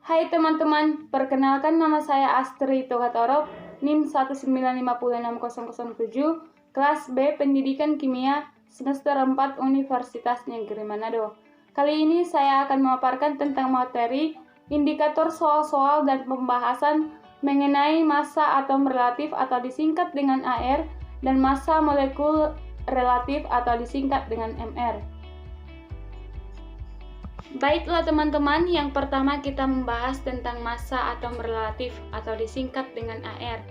Hai teman-teman, perkenalkan nama saya Astri Togatorop, NIM 1950607, kelas B Pendidikan Kimia, semester 4 Universitas Negeri Manado. Kali ini saya akan memaparkan tentang materi indikator soal-soal dan pembahasan mengenai massa atom relatif atau disingkat dengan AR dan massa molekul relatif atau disingkat dengan MR. Baiklah teman-teman, yang pertama kita membahas tentang massa atom relatif atau disingkat dengan AR.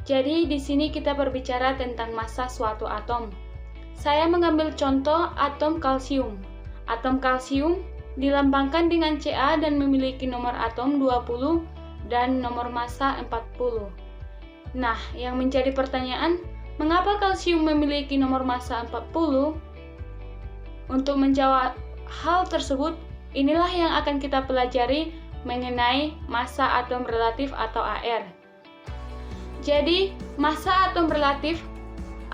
Jadi di sini kita berbicara tentang massa suatu atom. Saya mengambil contoh atom kalsium. Atom kalsium dilambangkan dengan Ca dan memiliki nomor atom 20 dan nomor massa 40. Nah, yang menjadi pertanyaan, mengapa kalsium memiliki nomor massa 40? Untuk menjawab hal tersebut, inilah yang akan kita pelajari mengenai massa atom relatif atau AR. Jadi, massa atom relatif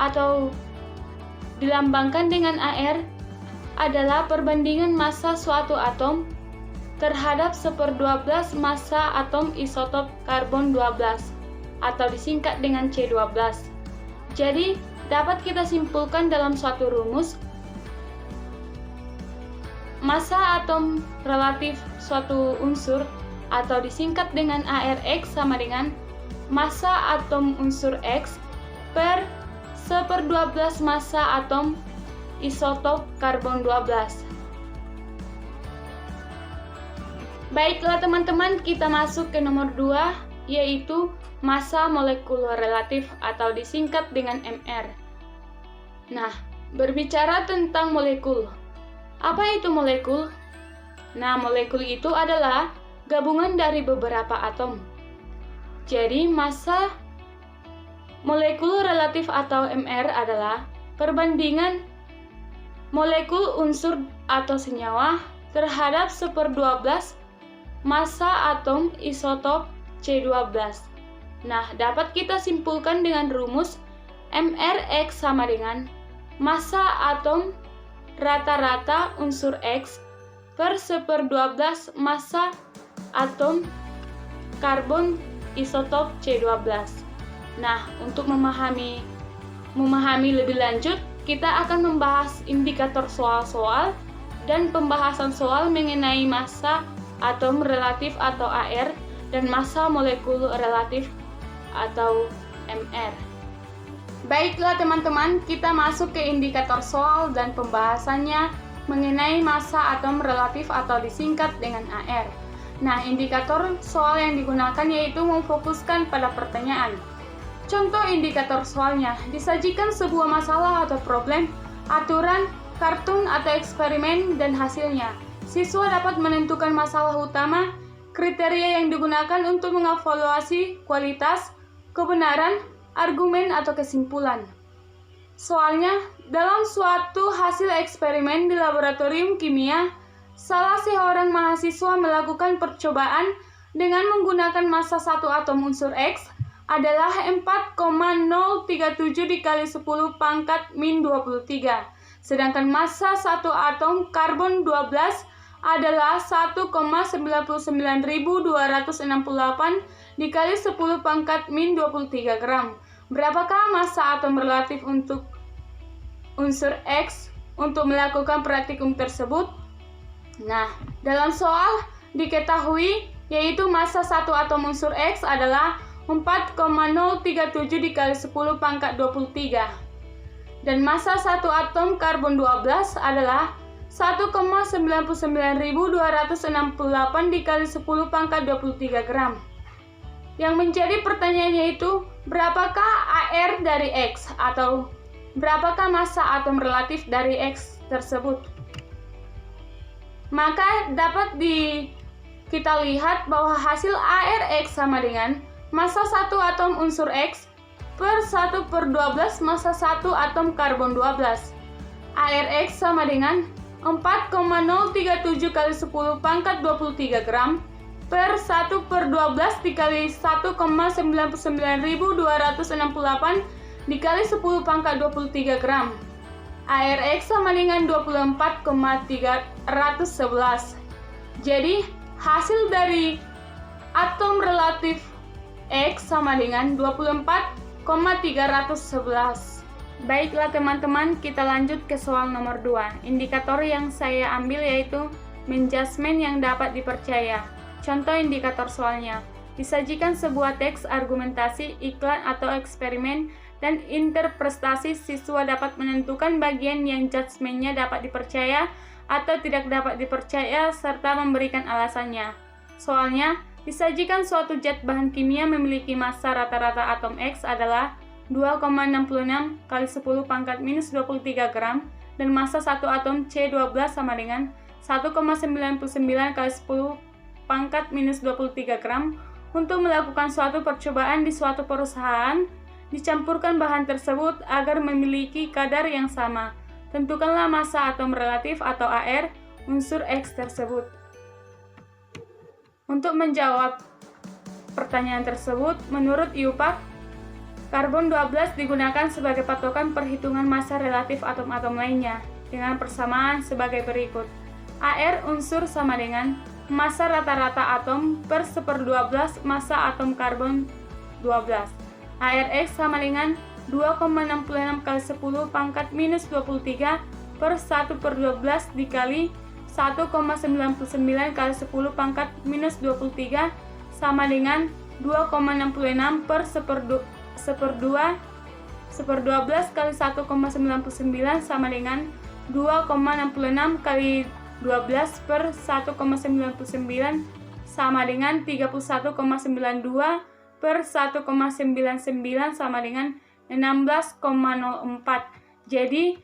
atau dilambangkan dengan AR adalah perbandingan massa suatu atom terhadap 1/12 massa atom isotop karbon 12 atau disingkat dengan C12. Jadi, dapat kita simpulkan dalam suatu rumus, massa atom relatif suatu unsur atau disingkat dengan ARX sama dengan massa atom unsur X per 1/12 massa atom isotop karbon 12. Baiklah teman-teman, kita masuk ke nomor 2, yaitu massa molekul relatif atau disingkat dengan MR. Nah, berbicara tentang molekul. Apa itu molekul? Nah, molekul itu adalah gabungan dari beberapa atom. Jadi, massa molekul relatif atau MR adalah perbandingan molekul unsur atau senyawa terhadap 1/12 massa atom isotop C12. Nah, dapat kita simpulkan dengan rumus MRX sama dengan massa atom rata-rata unsur X per 1/12 massa atom karbon isotop C12. Nah, untuk memahami lebih lanjut, kita akan membahas indikator soal-soal dan pembahasan soal mengenai massa atom relatif atau AR dan massa molekul relatif atau MR. Baiklah teman-teman, kita masuk ke indikator soal dan pembahasannya mengenai massa atom relatif atau disingkat dengan AR. Nah, indikator soal yang digunakan yaitu memfokuskan pada pertanyaan. Contoh indikator soalnya, disajikan sebuah masalah atau problem, aturan, kartun atau eksperimen, dan hasilnya. Siswa dapat menentukan masalah utama, kriteria yang digunakan untuk mengevaluasi kualitas, kebenaran, argumen atau kesimpulan. Soalnya, dalam suatu hasil eksperimen di laboratorium kimia, salah seorang mahasiswa melakukan percobaan dengan menggunakan massa satu atom unsur X adalah 4,037 dikali 10 pangkat min 23. Sedangkan massa satu atom karbon 12 adalah 1,99268 dikali 10 pangkat min 23 gram. Berapakah massa atom relatif untuk unsur X untuk melakukan praktikum tersebut? Nah, dalam soal diketahui yaitu massa satu atom unsur X adalah 4,037 dikali 10 pangkat 23. Dan massa satu atom karbon 12 adalah 1,99268 dikali 10 pangkat 23 gram. Yang menjadi pertanyaannya itu, berapakah AR dari X atau berapakah massa atom relatif dari X tersebut? Maka dapat kita lihat bahwa hasil ARX sama dengan massa satu atom unsur X per 1/12 massa satu atom karbon 12. ARX sama dengan 4,037 kali 10 pangkat 23 gram per 1/12 dikali 1,99268 dikali 10 pangkat 23 gram. ARX sama dengan 24,311. Jadi, Hasil dari atom relatif X sama dengan 24,311. Baiklah teman-teman, kita lanjut ke soal nomor 2. Indikator yang saya ambil yaitu menjudgment yang dapat dipercaya. Contoh indikator soalnya. Disajikan sebuah teks argumentasi, iklan atau eksperimen, dan interpretasi siswa dapat menentukan bagian yang judgment-nya dapat dipercaya atau tidak dapat dipercaya serta memberikan alasannya. Soalnya, disajikan suatu zat bahan kimia memiliki massa rata-rata atom X adalah 2,66 kali 10 pangkat minus 23 gram dan massa satu atom C12 sama dengan 1,99 kali 10 pangkat minus 23 gram. Untuk melakukan suatu percobaan di suatu perusahaan, dicampurkan bahan tersebut agar memiliki kadar yang sama. Tentukanlah massa atom relatif atau AR unsur X tersebut. Untuk menjawab pertanyaan tersebut, menurut IUPAC, karbon 12 digunakan sebagai patokan perhitungan massa relatif atom-atom lainnya dengan persamaan sebagai berikut. AR unsur sama dengan massa rata-rata atom per 1/12 massa atom karbon 12. ARX sama dengan 2,66 kali 10 pangkat minus 23 per 1/12 dikali 1,99 kali 10 pangkat minus 23 sama dengan 2,66 per 1/12 kali 1,99 sama dengan 2,66 kali 12 per 1,99 sama dengan 31,92 per 1,99 sama dengan 16,04. Jadi,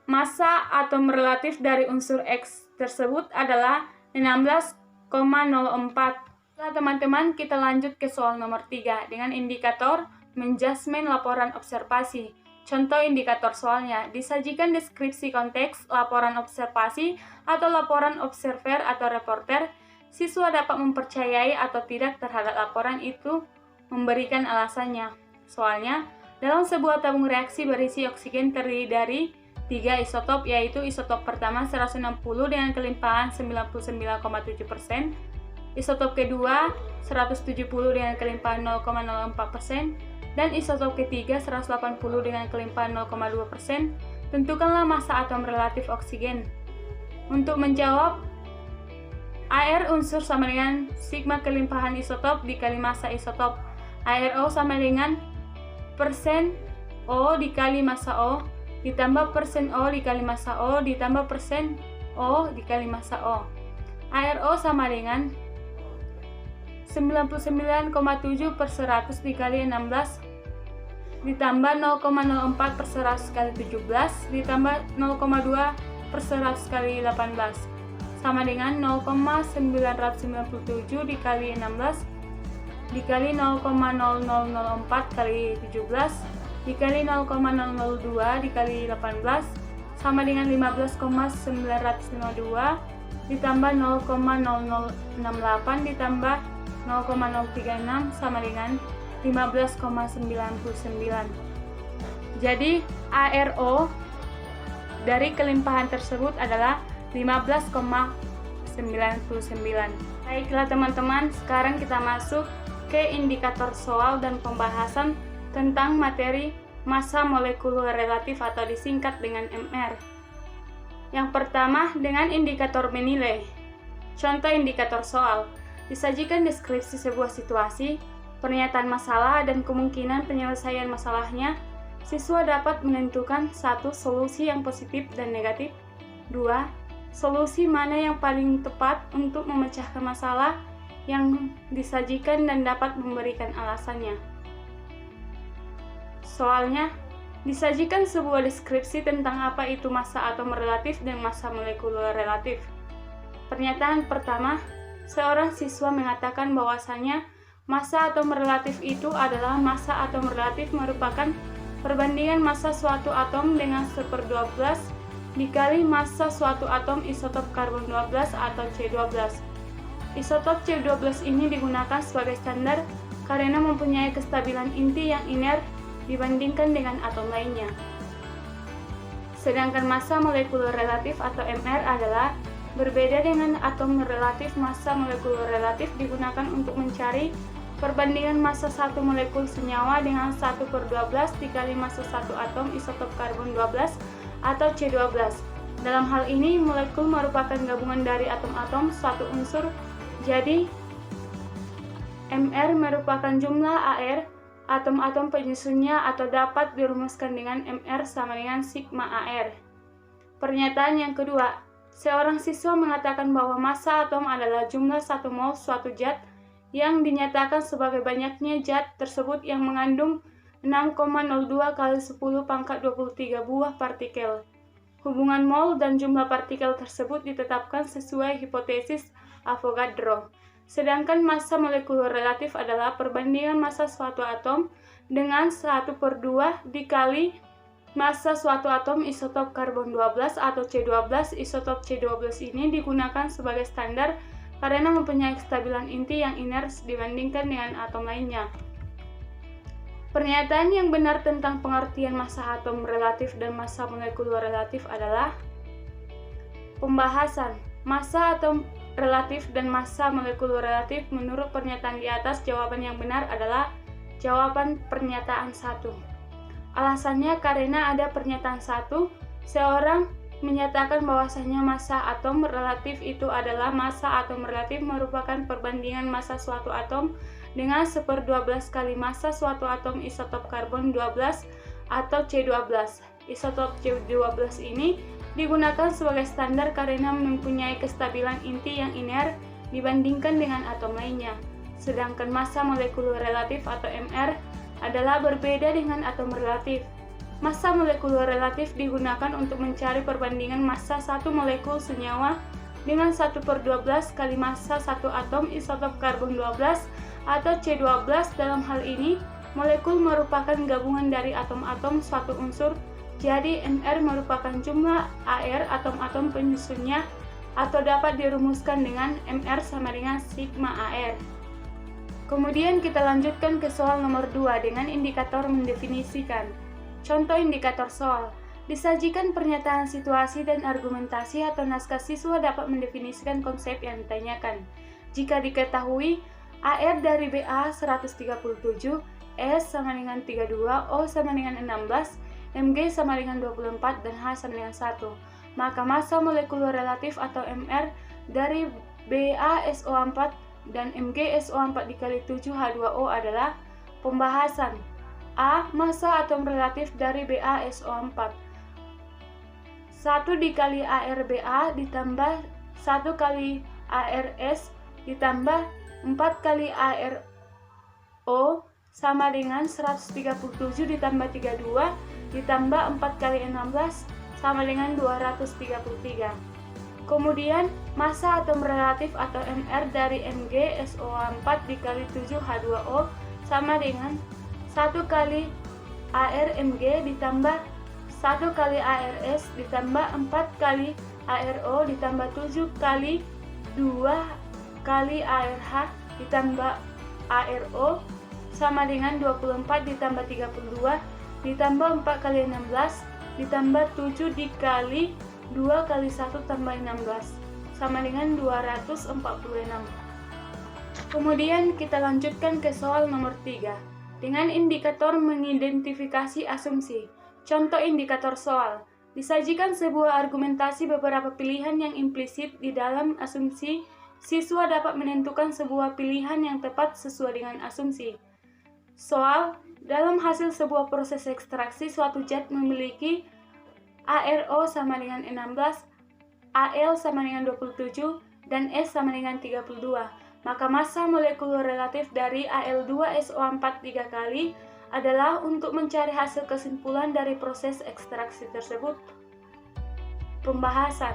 massa atom relatif dari unsur X tersebut adalah 16,04. Nah, teman-teman, kita lanjut ke soal nomor 3 dengan indikator menjudgment laporan observasi. Contoh indikator soalnya, disajikan deskripsi konteks, laporan observasi, atau laporan observer atau reporter. Siswa dapat mempercayai atau tidak terhadap laporan itu, memberikan alasannya. Soalnya, dalam sebuah tabung reaksi berisi oksigen terdiri dari 3 isotop, yaitu isotop pertama 160 dengan kelimpahan 99,7%, isotop kedua 170 dengan kelimpahan 0,04%, dan isotop ketiga 180 dengan kelimpahan 0,2%. Tentukanlah massa atom relatif oksigen. Untuk menjawab, AR unsur sama dengan sigma kelimpahan isotop dikali massa isotop. ARO sama dengan persen O dikali massa O ditambah persen O dikali massa O ditambah persen O dikali massa O. ARO sama dengan 99,7 per 100 dikali 16 ditambah 0,04 per 100 kali 17 ditambah 0,2 per 100 kali 18 sama dengan 0,997 dikali 16 dikali 0,0004 kali 17 dikali 0,002 dikali 18 sama dengan 15,952 ditambah 0,0068 ditambah 0,036 sama dengan 15,99. Jadi ARO dari kelimpahan tersebut adalah 15,99. Baiklah teman-teman, sekarang kita masuk ke indikator soal dan pembahasan tentang materi massa molekuler relatif atau disingkat dengan MR. Yang pertama, dengan indikator menilai. Contoh indikator soal. Disajikan deskripsi sebuah situasi, pernyataan masalah, dan kemungkinan penyelesaian masalahnya. Siswa dapat menentukan 1. Solusi yang positif dan negatif. 2. Solusi mana yang paling tepat untuk memecahkan masalah yang disajikan dan dapat memberikan alasannya. Soalnya, disajikan sebuah deskripsi tentang apa itu massa atom relatif dan massa molekuler relatif. Pernyataan pertama, seorang siswa mengatakan bahwasanya massa atom relatif itu adalah massa atom relatif merupakan perbandingan massa suatu atom dengan 1/12 dikali massa suatu atom isotop karbon 12 atau C12. Isotop C12 ini digunakan sebagai standar karena mempunyai kestabilan inti yang inert dibandingkan dengan atom lainnya. Sedangkan massa molekuler relatif atau MR adalah Berbeda dengan atom relatif, massa molekul relatif digunakan untuk mencari perbandingan massa satu molekul senyawa dengan 1/12 dikali massa satu atom isotop karbon 12 atau C12. Dalam hal ini, molekul merupakan gabungan dari atom-atom suatu unsur, jadi Mr merupakan jumlah AR atom-atom penyusunnya atau dapat dirumuskan dengan Mr sama dengan sigma AR. Pernyataan yang kedua, seorang siswa mengatakan bahwa massa atom adalah jumlah 1 mol suatu zat yang dinyatakan sebagai banyaknya zat tersebut yang mengandung 6,02 kali 10 pangkat 23 buah partikel. Hubungan mol dan jumlah partikel tersebut ditetapkan sesuai hipotesis Avogadro. Sedangkan massa molekul relatif adalah perbandingan massa suatu atom dengan 1/2 dikali massa suatu atom isotop karbon 12 atau C12. Isotop C12 ini digunakan sebagai standar karena mempunyai kestabilan inti yang inert dibandingkan dengan atom lainnya. Pernyataan yang benar tentang pengertian massa atom relatif dan massa molekul relatif adalah pembahasan. Massa atom relatif dan massa molekul relatif menurut pernyataan di atas, jawaban yang benar adalah jawaban pernyataan 1. Alasannya karena ada pernyataan 1, seorang menyatakan bahwasanya massa atom relatif itu adalah massa atom relatif merupakan perbandingan massa suatu atom dengan 1/12 kali massa suatu atom isotop karbon 12 atau C12. Isotop C12 ini digunakan sebagai standar karena mempunyai kestabilan inti yang inert dibandingkan dengan atom lainnya. Sedangkan massa molekul relatif atau Mr adalah berbeda dengan atom relatif. Massa molekul relatif digunakan untuk mencari perbandingan massa satu molekul senyawa dengan 1/12 kali massa satu atom isotop karbon 12 atau C12. Dalam hal ini, molekul merupakan gabungan dari atom-atom suatu unsur, jadi Mr merupakan jumlah AR atom-atom penyusunnya atau dapat dirumuskan dengan Mr sama dengan sigma AR. Kemudian kita lanjutkan ke soal nomor 2 dengan indikator mendefinisikan. Contoh indikator soal. Disajikan pernyataan situasi dan argumentasi atau naskah siswa dapat mendefinisikan konsep yang ditanyakan. Jika diketahui AR dari BA 137, S sama dengan 32, O sama dengan 16, Mg sama dengan 24, dan H sama dengan 1. Maka massa molekul relatif atau Mr dari BaSO4 dan MgSO4 dikali 7H2O adalah pembahasan. A. Massa atom relatif dari BaSO4 1 dikali ArBa ditambah 1 kali ArS ditambah 4 kali ArO sama dengan 137 ditambah 32 ditambah 4 kali 16 sama dengan 233. Kemudian, massa atom relatif atau Mr dari MgSO4 dikali 7H2O sama dengan 1 kali ArMg ditambah 1 kali ArS ditambah 4 kali ArO ditambah 7 kali 2 kali ArH ditambah ArO sama dengan 24 ditambah 32 ditambah 4 kali 16 ditambah 7 dikali 2 kali 1 tambah 16 sama dengan 246. Kemudian kita lanjutkan ke soal nomor 3 dengan indikator mengidentifikasi asumsi. Contoh indikator soal. Disajikan sebuah argumentasi beberapa pilihan yang implisit di dalam asumsi. Siswa dapat menentukan sebuah pilihan yang tepat sesuai dengan asumsi. Soal, dalam hasil sebuah proses ekstraksi suatu zat memiliki ArO sama dengan 16, Al sama dengan 27, dan S sama dengan 32. Maka massa molekul relatif dari Al2SO4 3 kali adalah untuk mencari hasil kesimpulan dari proses ekstraksi tersebut. Pembahasan.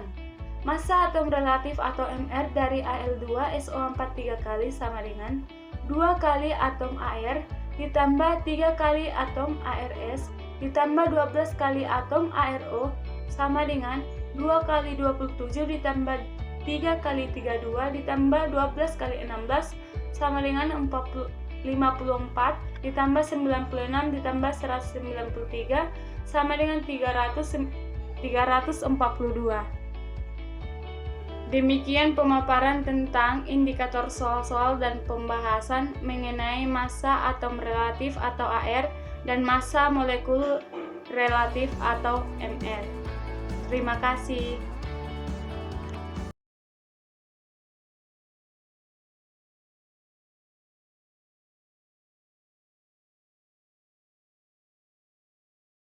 Massa atom relatif atau Mr dari Al2SO4 3 kali sama dengan 2 kali atom Ar ditambah 3 kali atom ArS ditambah 12 kali atom ArO sama dengan 2 kali 27 ditambah 3 kali 32 ditambah 12 kali 16 sama dengan 54 ditambah 96 ditambah 193 sama dengan 342. Demikian pemaparan tentang indikator soal-soal dan pembahasan mengenai massa atom relatif atau AR dan massa molekul relatif atau MR. Terima kasih.